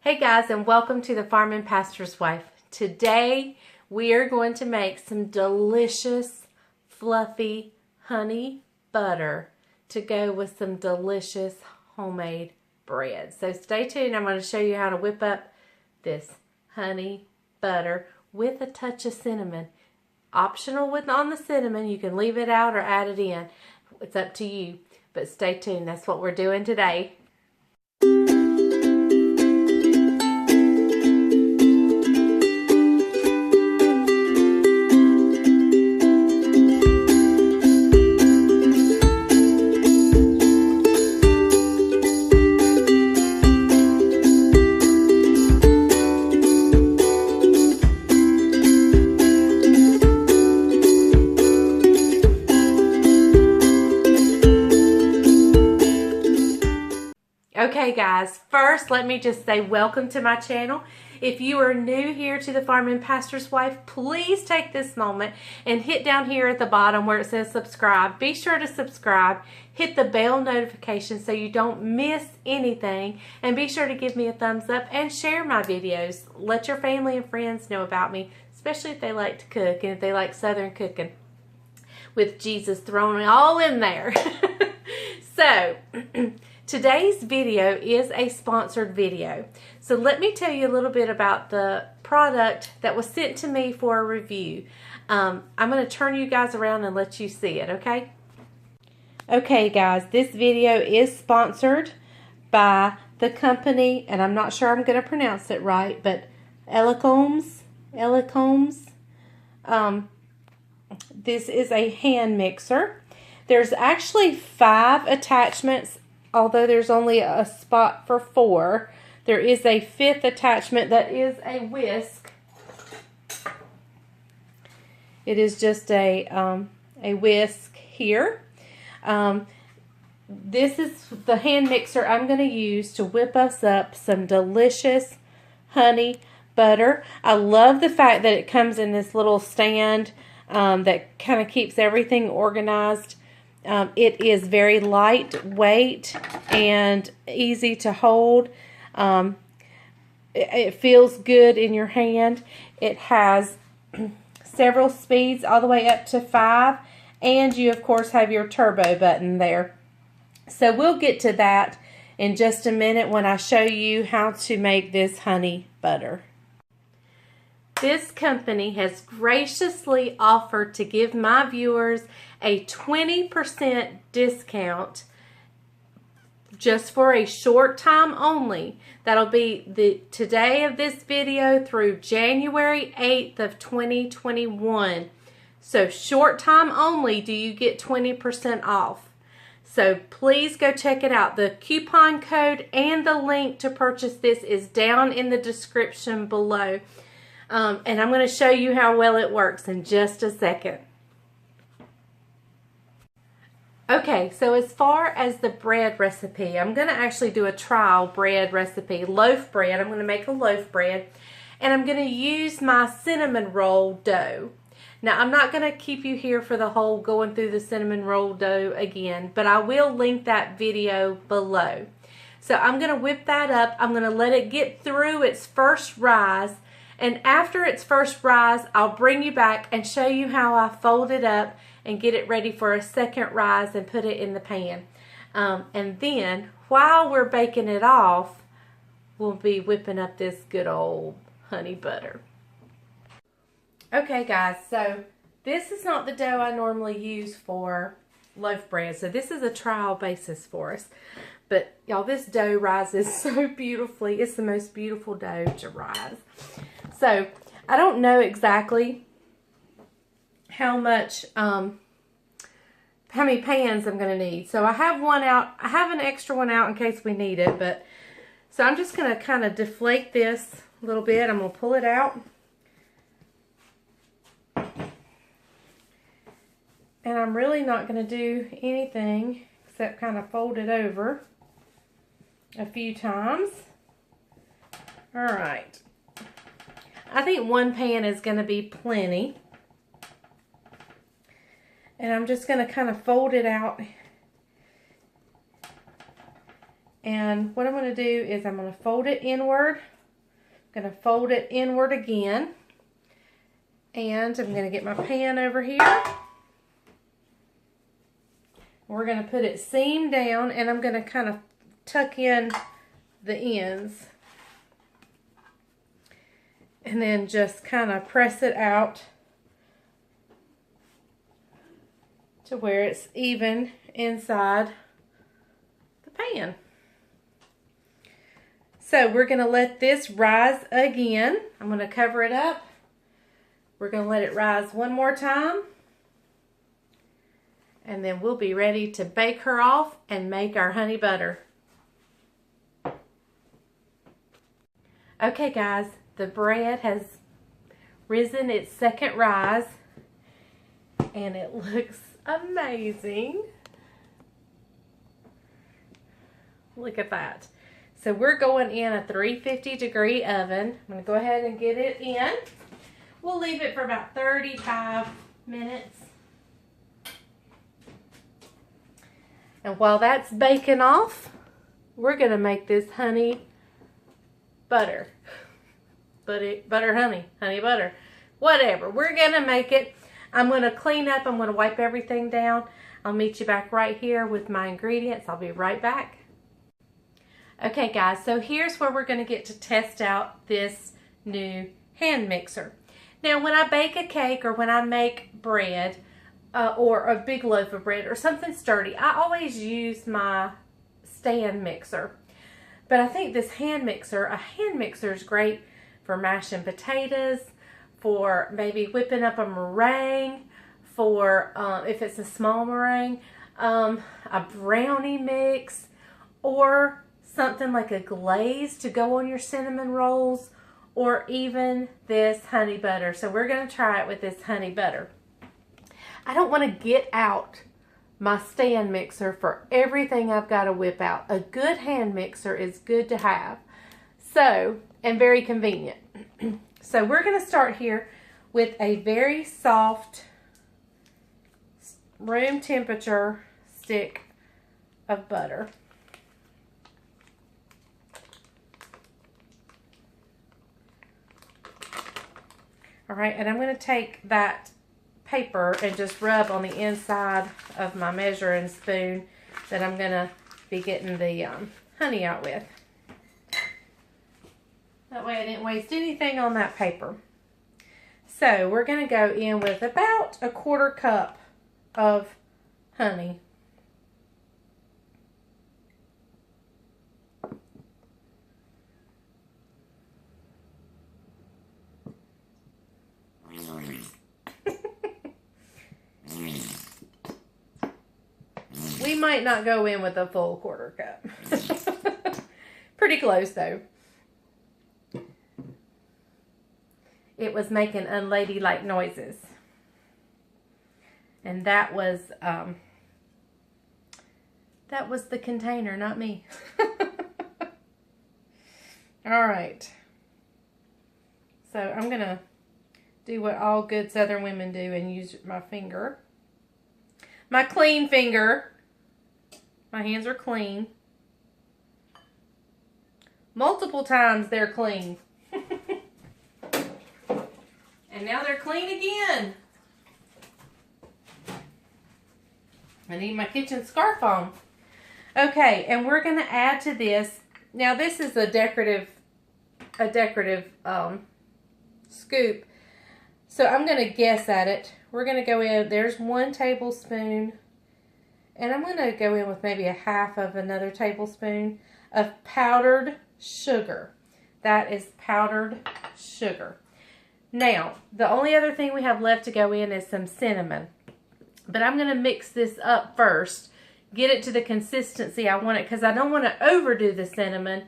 Hey guys, and welcome to the Farm and Pastor's Wife. Today we are going to make some delicious fluffy honey butter to go with some delicious homemade bread. So stay tuned. I'm going to show you how to whip up this honey butter with a touch of cinnamon. Optional on the cinnamon. You can leave it out or add it in. It's up to you. But stay tuned. That's what we're doing today. Okay guys, first let me just say welcome to my channel. If you are new here to the Farm and Pastor's Wife, please take this moment and hit down here at the bottom where it says subscribe. Be sure to subscribe, hit the bell notification so you don't miss anything, and be sure to give me a thumbs up and share my videos. Let your family and friends know about me, especially if they like to cook and if they like Southern cooking with Jesus thrown all in there. So, today's video is a sponsored video. So let me tell you a little bit about the product that was sent to me for a review. I'm going to turn you guys around and let you see it, okay? Okay guys, this video is sponsored by the company, and I'm not sure I'm going to pronounce it right, but Elechomes. This is a hand mixer. There's actually 5 attachments. Although there's only a spot for 4, there is a 5th attachment that is a whisk. It is just a whisk here. This is the hand mixer I'm going to use to whip us up some delicious honey butter. I love the fact that it comes in this little stand that kind of keeps everything organized. It is very lightweight and easy to hold. It feels good in your hand. It has several speeds all the way up to 5, and you of course have your turbo button there. So we'll get to that in just a minute when I show you how to make this honey butter. This company has graciously offered to give my viewers a 20% discount just for a short time only. That'll be the today of this video through January 8th of 2021. So short time only do you get 20% off. So please go check it out. The coupon code and the link to purchase this is down in the description below. And I'm going to show you how well it works in just a second. Okay, so as far as the bread recipe, I'm going to actually do a trial bread recipe, loaf bread. I'm going to make a loaf bread, and I'm going to use my cinnamon roll dough. Now, I'm not going to keep you here for the whole going through the cinnamon roll dough again, but I will link that video below. So I'm going to whip that up. I'm going to let it get through its first rise. And after its first rise, I'll bring you back and show you how I fold it up and get it ready for a second rise and put it in the pan. And then, while we're baking it off, we'll be whipping up this good old honey butter. Okay guys, so this is not the dough I normally use for loaf bread. So this is a trial basis for us. But y'all, this dough rises so beautifully. It's the most beautiful dough to rise. So, I don't know exactly how much, how many pans I'm going to need. So, I have one out. I have an extra one out in case we need it. But so, I'm just going to kind of deflate this a little bit. I'm going to pull it out. And I'm really not going to do anything except kind of fold it over a few times. All right. I think one pan is going to be plenty. And I'm just going to kind of fold it out And what I'm going to do is I'm going to fold it inward. I'm going to fold it inward again. And I'm going to get my pan over here. We're going to put it seam down, and I'm going to kind of tuck in the ends. And then just kind of press it out to where it's even inside the pan. So we're going to let this rise again. I'm going to cover it up. We're going to let it rise one more time. And then we'll be ready to bake her off and make our honey butter. Okay guys, the bread has risen its second rise and it looks amazing. Look at that. So we're going in a 350 degree oven. I'm going to go ahead and get it in. We'll leave it for about 35 minutes. And while that's baking off, we're going to make this honey butter. Butter honey butter. Whatever. We're going to make it. I'm going to clean up. I'm going to wipe everything down. I'll meet you back right here with my ingredients. I'll be right back. Okay guys, so here's where we're going to get to test out this new hand mixer. Now when I bake a cake or when I make bread, or a big loaf of bread or something sturdy, I always use my stand mixer. But I think this hand mixer, a hand mixer is great for mashing potatoes, for maybe whipping up a meringue, for if it's a small meringue, a brownie mix, or something like a glaze to go on your cinnamon rolls, or even this honey butter. So we're going to try it with this honey butter. I don't want to get out my stand mixer for everything I've got to whip out. A good hand mixer is good to have. So, and very convenient. So we're going to start here with a very soft room temperature stick of butter. All right, and I'm going to take that paper and just rub on the inside of my measuring spoon that I'm going to be getting the honey out with. That way I didn't waste anything on that paper. So we're going to go in with about a 1/4 cup of honey. We might not go in with a full 1/4 cup. Pretty close though. It was making unladylike noises. And that was the container, not me. All right. So I'm going to do what all good Southern women do and use my finger. My clean finger. My hands are clean. Multiple times they're clean. And now they're clean again. I need my kitchen scarf on. Okay, and we're going to add to this. Now this is a decorative scoop. So I'm going to guess at it. We're going to go in. There's 1 tablespoon. And I'm going to go in with maybe 1/2 of another tablespoon of powdered sugar. That is powdered sugar. Now, the only other thing we have left to go in is some cinnamon. But I'm going to mix this up first. Get it to the consistency I want it. Because I don't want to overdo the cinnamon.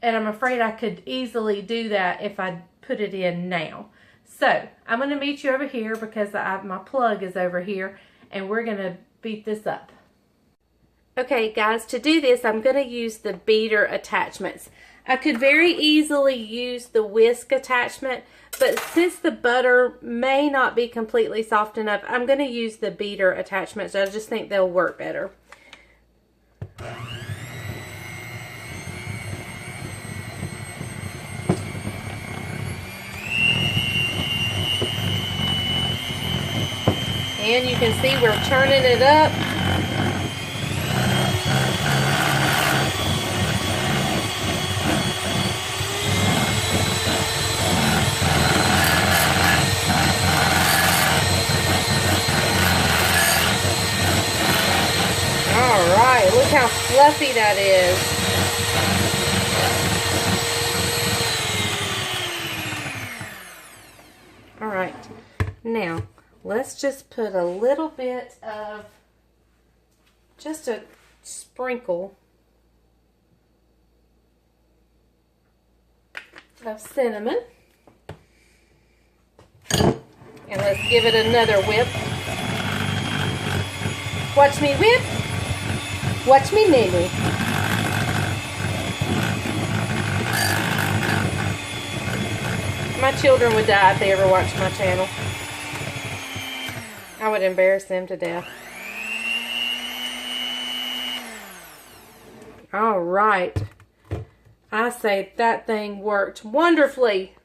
And I'm afraid I could easily do that if I put it in now. So, I'm going to meet you over here because my plug is over here. And we're going to beat this up. Okay guys, to do this I'm going to use the beater attachments. I could very easily use the whisk attachment, but since the butter may not be completely soft enough, I'm going to use the beater attachments. I just think they'll work better. And you can see we're turning it up. Alright, look how fluffy that is. Alright, now let's just put a little bit of, just a sprinkle of cinnamon. And let's give it another whip. Watch me whip. Watch me nibble. My children would die if they ever watched my channel. I would embarrass them to death. All right. I say that thing worked wonderfully.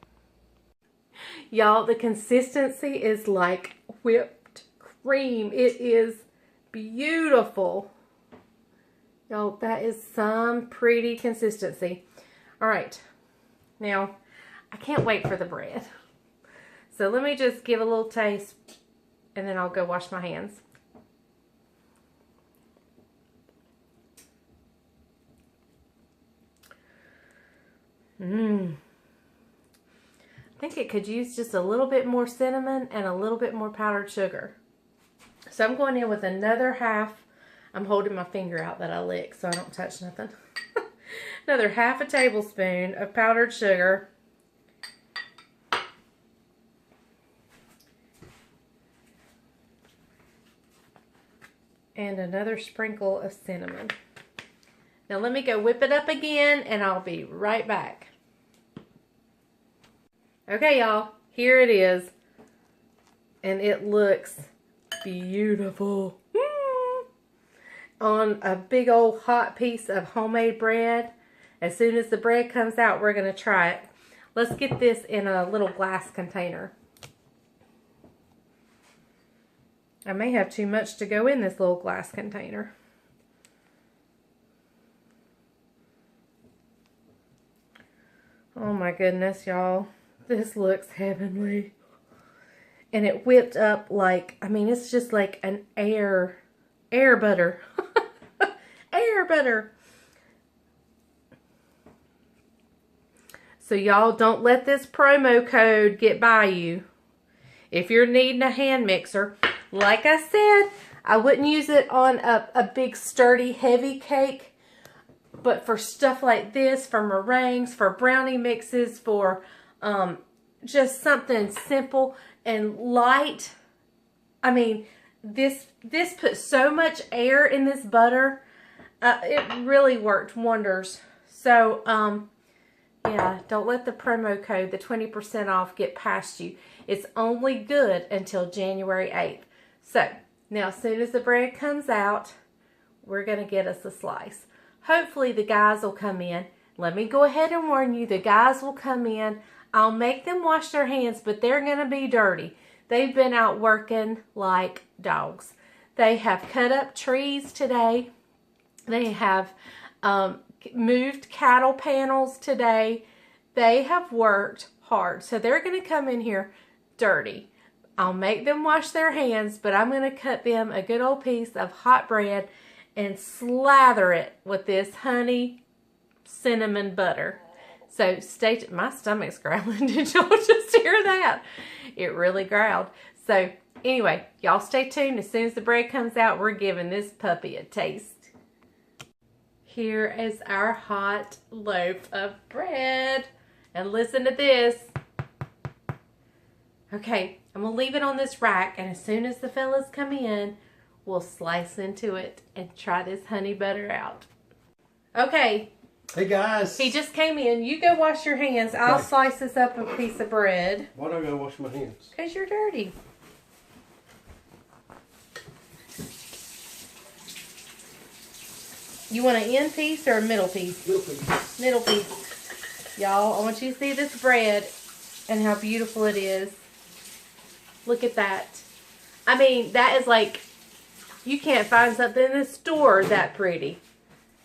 Y'all, the consistency is like whipped cream. It is beautiful. Y'all, that is some pretty consistency. All right. Now, I can't wait for the bread. So let me just give a little taste and then I'll go wash my hands. I think it could use just a little bit more cinnamon and a little bit more powdered sugar. So I'm going in with another half. I'm holding my finger out that I lick so I don't touch nothing. Another half a tablespoon of powdered sugar. And another sprinkle of cinnamon. Now let me go whip it up again and I'll be right back. Okay, y'all, here it is. And it looks beautiful. On a big old hot piece of homemade bread. As soon as the bread comes out, we're going to try it. Let's get this in a little glass container. I may have too much to go in this little glass container. Oh my goodness, y'all. This looks heavenly. And it whipped up like, I mean, it's just like an air butter. Air butter. So y'all don't let this promo code get by you. If you're needing a hand mixer, like I said, I wouldn't use it on a big sturdy heavy cake. But for stuff like this, for meringues, for brownie mixes, for just something simple and light. I mean, this put so much air in this butter. It really worked wonders. So, yeah, don't let the promo code, the 20% off, get past you. It's only good until January 8th. So, now as soon as the bread comes out, we're going to get us a slice. Hopefully the guys will come in. Let me go ahead and warn you, the guys will come in. I'll make them wash their hands, but they're going to be dirty. They've been out working like dogs. They have cut up trees today. They have moved cattle panels today. They have worked hard. So they're going to come in here dirty. I'll make them wash their hands, but I'm going to cut them a good old piece of hot bread and slather it with this honey cinnamon butter. So stay tuned. My stomach's growling. Did y'all just hear that? It really growled. So anyway, y'all stay tuned. As soon as the bread comes out, we're giving this puppy a taste. Here is our hot loaf of bread. And listen to this. Okay, I'm going to leave it on this rack. And as soon as the fellas come in, we'll slice into it and try this honey butter out. Okay. Hey guys. He just came in. You go wash your hands. I'll slice this up a piece of bread. Why do I gotta wash my hands? Because you're dirty. You want an end piece or a middle piece? Middle piece. Middle piece. Y'all, I want you to see this bread and how beautiful it is. Look at that. I mean, that is like, you can't find something in the store that pretty.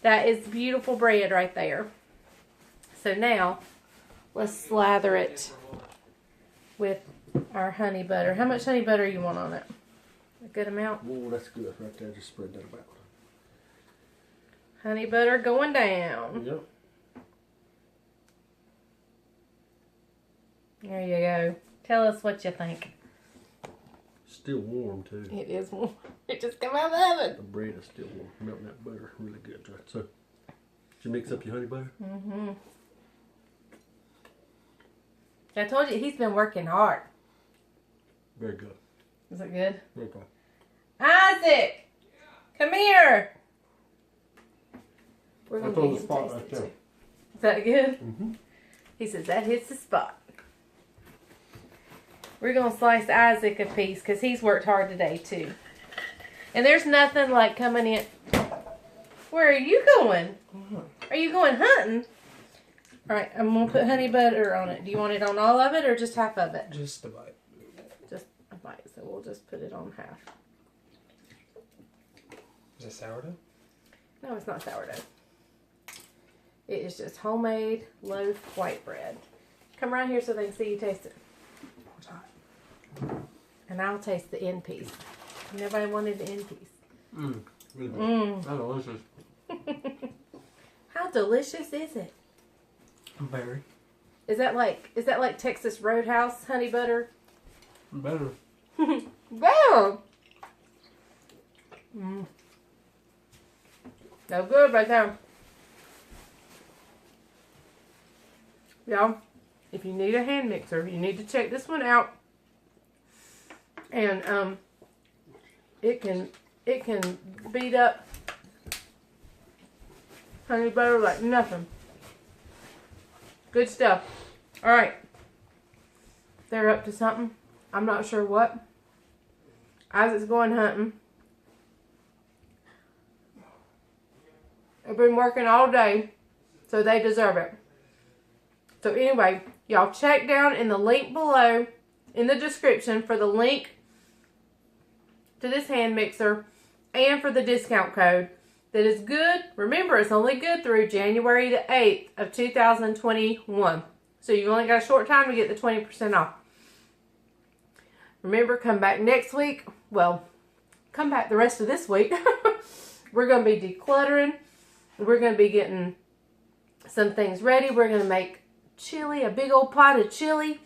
That is beautiful bread right there. So now, let's slather it with our honey butter. How much honey butter you want on it? A good amount? Oh, that's good right there. Just spread that about. Honey butter going down. Yep. There you go. Tell us what you think. Still warm too. It is warm. It just came out of the oven. The bread is still warm. Melting that butter really good. Right? So, did you mix up your honey butter? Mm-hmm. I told you, he's been working hard. Very good. Is it good? Very good. Isaac! Come here! We're going That's on to the spot right there. Is that good? Mm-hmm. He says that hits the spot. We're going to slice Isaac a piece because he's worked hard today too. And there's nothing like coming in. Where are you going? Are you going hunting? Alright, I'm going to put honey butter on it. Do you want it on all of it or just half of it? Just a bite. Just a bite. So we'll just put it on half. Is it sourdough? No, it's not sourdough. It is just homemade loaf white bread. Come around here so they can see you taste it. And I'll taste the end piece. Nobody wanted the end piece. Mmm. Really good. Mmm. That's delicious. How delicious is it? Very. Is that like Texas Roadhouse honey butter? Better. Wow. Mmm. So good right there. Y'all, if you need a hand mixer, you need to check this one out. And it can beat up honey butter like nothing. Good stuff. All right, they're up to something. I'm not sure what. Isaac's going hunting. They've been working all day, so they deserve it. So anyway, y'all check down in the link below in the description for the link to this hand mixer and for the discount code that is good. Remember, it's only good through January the 8th of 2021. So you've only got a short time to get the 20% off. Remember, come back next week. Well, come back the rest of this week. We're going to be decluttering. We're going to be getting some things ready. We're going to make chili, a big old pot of chili.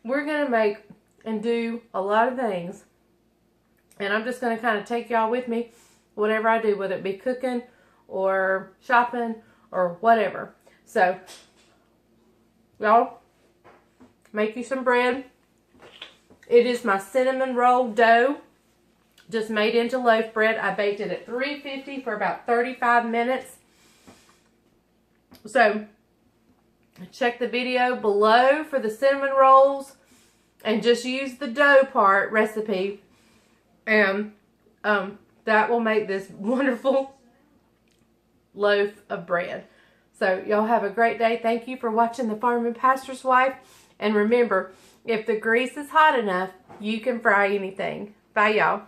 We're going to make and do a lot of things. And I'm just going to kind of take y'all with me, whatever I do, whether it be cooking or shopping or whatever. So, y'all, make you some bread. It is my cinnamon roll dough, just made into loaf bread. I baked it at 350 for about 35 minutes. So, check the video below for the cinnamon rolls and just use the dough part recipe. And that will make this wonderful loaf of bread. So y'all have a great day. Thank you for watching The Farm and Pastor's Wife. And remember, if the grease is hot enough, you can fry anything. Bye, y'all.